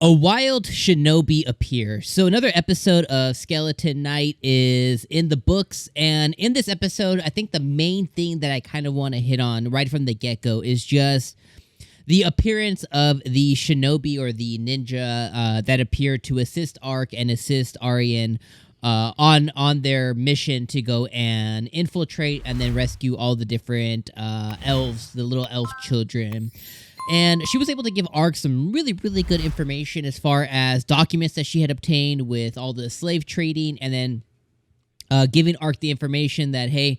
A wild shinobi appears. So another episode of Skeleton Knight is in the books, and in this episode, I think the main thing that I kind of want to hit on right from the get-go is just the appearance of the shinobi or the ninja that appeared to assist Ark and assist Ariane on their mission to go and infiltrate and then rescue all the different elves, the little elf children. And she was able to give Ark some really, really good information as far as documents that she had obtained with all the slave trading, and then giving Ark the information that, hey,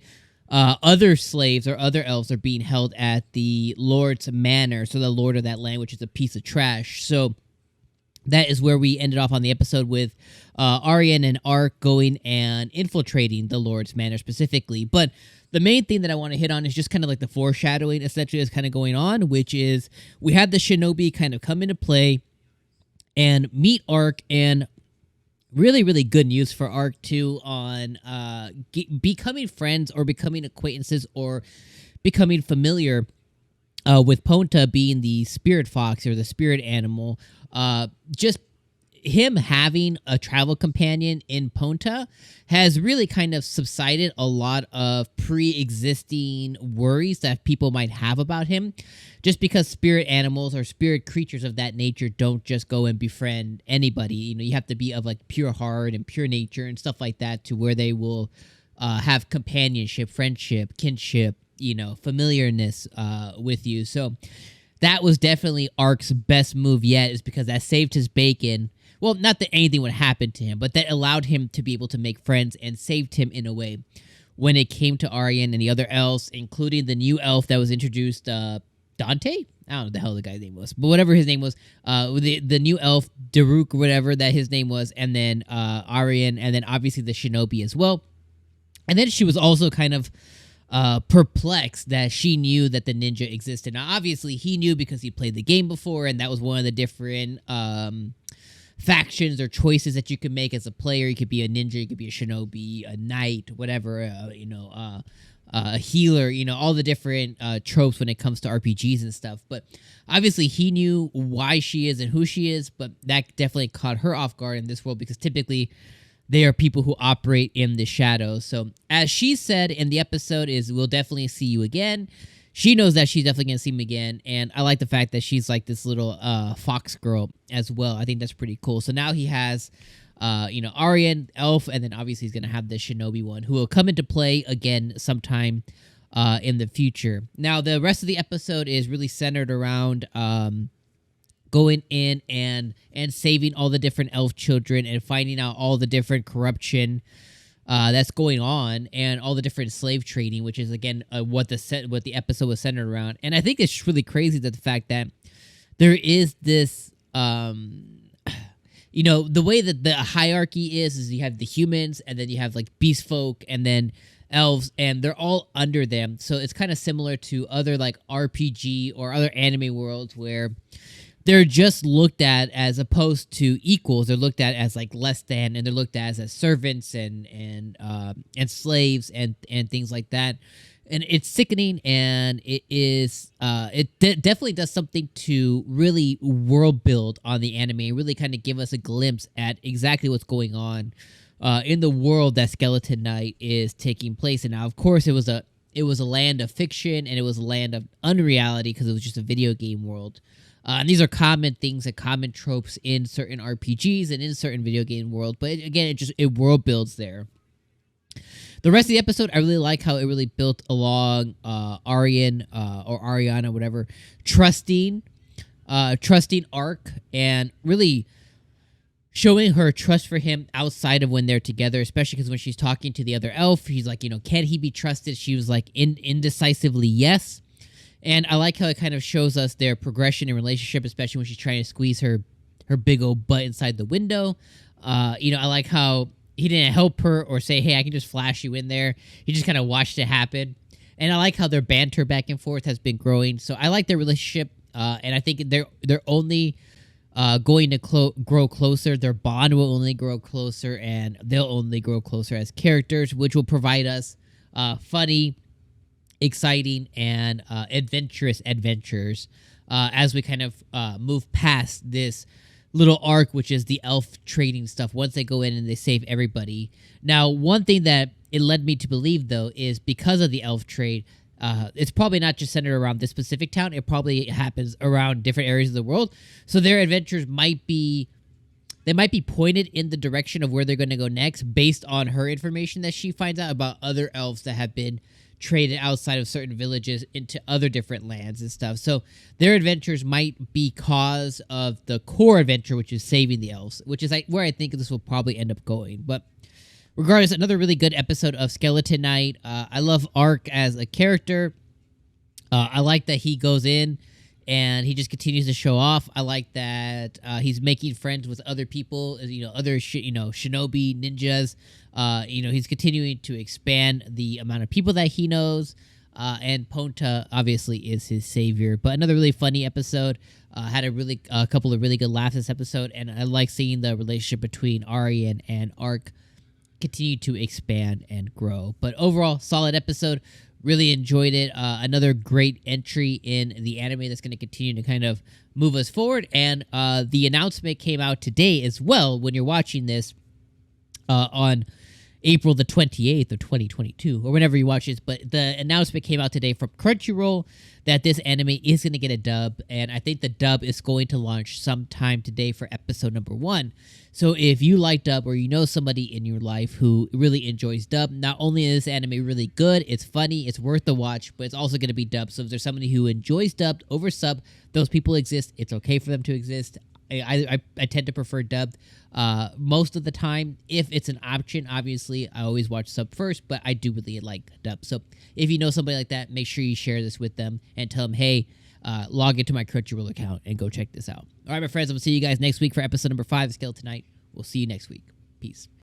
other slaves or other elves are being held at the Lord's Manor, so the Lord of that land, which is a piece of trash. So that is where we ended off on the episode with Ariane and Ark going and infiltrating the Lord's Manor specifically. But the main thing that I want to hit on is just kind of like the foreshadowing essentially is kind of going on, which is we had the shinobi kind of come into play and meet Ark, and really, really good news for Ark too on becoming friends or becoming acquaintances or becoming familiar with Ponta being the spirit fox or the spirit animal. Just him having a travel companion in Ponta has really kind of subsided a lot of pre-existing worries that people might have about him, just because spirit animals or spirit creatures of that nature don't just go and befriend anybody. You know, you have to be of like pure heart and pure nature and stuff like that to where they will have companionship, friendship, kinship, you know, familiarness with you. So that was definitely Ark's best move yet, is because that saved his bacon. Well, not that anything would happen to him, but that allowed him to be able to make friends and saved him in a way when it came to Ariane and the other elves, including the new elf that was introduced, Dante? I don't know what the hell the guy's name was, but whatever his name was, the new elf, Daruk or whatever that his name was, and then Ariane, and then obviously the shinobi as well. And then she was also kind of perplexed that she knew that the ninja existed. Now, obviously, he knew because he played the game before, and that was one of the different factions or choices that you could make as a player. You could be a ninja, you could be a shinobi, a knight, whatever, a healer, you know, all the different tropes when it comes to RPGs and stuff. But obviously he knew why she is and who she is, but that definitely caught her off guard in this world, because typically they are people who operate in the shadows. So as she said in the episode is, we'll definitely see you again. She knows that she's definitely going to see him again, and I like the fact that she's like this little fox girl as well. I think that's pretty cool. So now he has, Ariane, Elf, and then obviously he's going to have the Shinobi one, who will come into play again sometime in the future. Now, the rest of the episode is really centered around going in and saving all the different elf children and finding out all the different corruption that's going on, and all the different slave trading, which is again what the episode was centered around. And I think it's really crazy that the fact that there is this, the way that the hierarchy is you have the humans, and then you have like beast folk, and then elves, and they're all under them. So it's kind of similar to other like RPG or other anime worlds where they're just looked at as opposed to equals. They're looked at as like less than, and they're looked at as servants and slaves and things like that. And it's sickening, and it is definitely does something to really world build on the anime and really kind of give us a glimpse at exactly what's going on in the world that Skeleton Knight is taking place in. Now, of course, it was a land of fiction, and it was a land of unreality because it was just a video game world. And these are common things and common tropes in certain RPGs and in certain video game world. But again, it world builds there. The rest of the episode, I really like how it really built along Ariane or Ariana, whatever, trusting Ark, and really showing her trust for him outside of when they're together, especially because when she's talking to the other elf, he's like, can he be trusted? She was like, indecisively yes. And I like how it kind of shows us their progression in relationship, especially when she's trying to squeeze her big old butt inside the window. I like how he didn't help her or say, hey, I can just flash you in there. He just kind of watched it happen. And I like how their banter back and forth has been growing. So I like their relationship, and I think they're only going to grow closer. Their bond will only grow closer, and they'll only grow closer as characters, which will provide us funny, exciting, and adventurous adventures as we kind of move past this little arc, which is the elf trading stuff. Once they go in and they save everybody. Now, one thing that it led me to believe, though, is because of the elf trade, it's probably not just centered around this specific town. It probably happens around different areas of the world. So their adventures might be pointed in the direction of where they're going to go next based on her information that she finds out about other elves that have been traded outside of certain villages into other different lands and stuff. So their adventures might be cause of the core adventure, which is saving the elves, which is where I think this will probably end up going. But regardless, another really good episode of Skeleton Knight. I love Ark as a character. I like that he goes in and he just continues to show off. I like that he's making friends with other people, other shinobi, ninjas. He's continuing to expand the amount of people that he knows. And Ponta obviously is his savior. But another really funny episode. Had a couple of really good laughs this episode, and I like seeing the relationship between Ariane and Ark continue to expand and grow. But overall, solid episode. Really enjoyed it. Another great entry in the anime that's going to continue to kind of move us forward. And the announcement came out today as well when you're watching this on April the 28th of 2022, or whenever you watch this. But the announcement came out today from Crunchyroll that this anime is going to get a dub, and I think the dub is going to launch sometime today for episode number 1. So if you like dub, or you know somebody in your life who really enjoys dub, not only is this anime really good, it's funny, it's worth the watch, but it's also going to be dubbed. So if there's somebody who enjoys dubbed over sub, those people exist. It's okay for them to exist. I tend to prefer dubbed most of the time. If it's an option, obviously, I always watch sub first, but I do really like dub. So if you know somebody like that, make sure you share this with them and tell them, hey, log into my Crunchyroll account and go check this out. All right, my friends, I'm going to see you guys next week for episode number 5 of Skeleton Knight. We'll see you next week. Peace.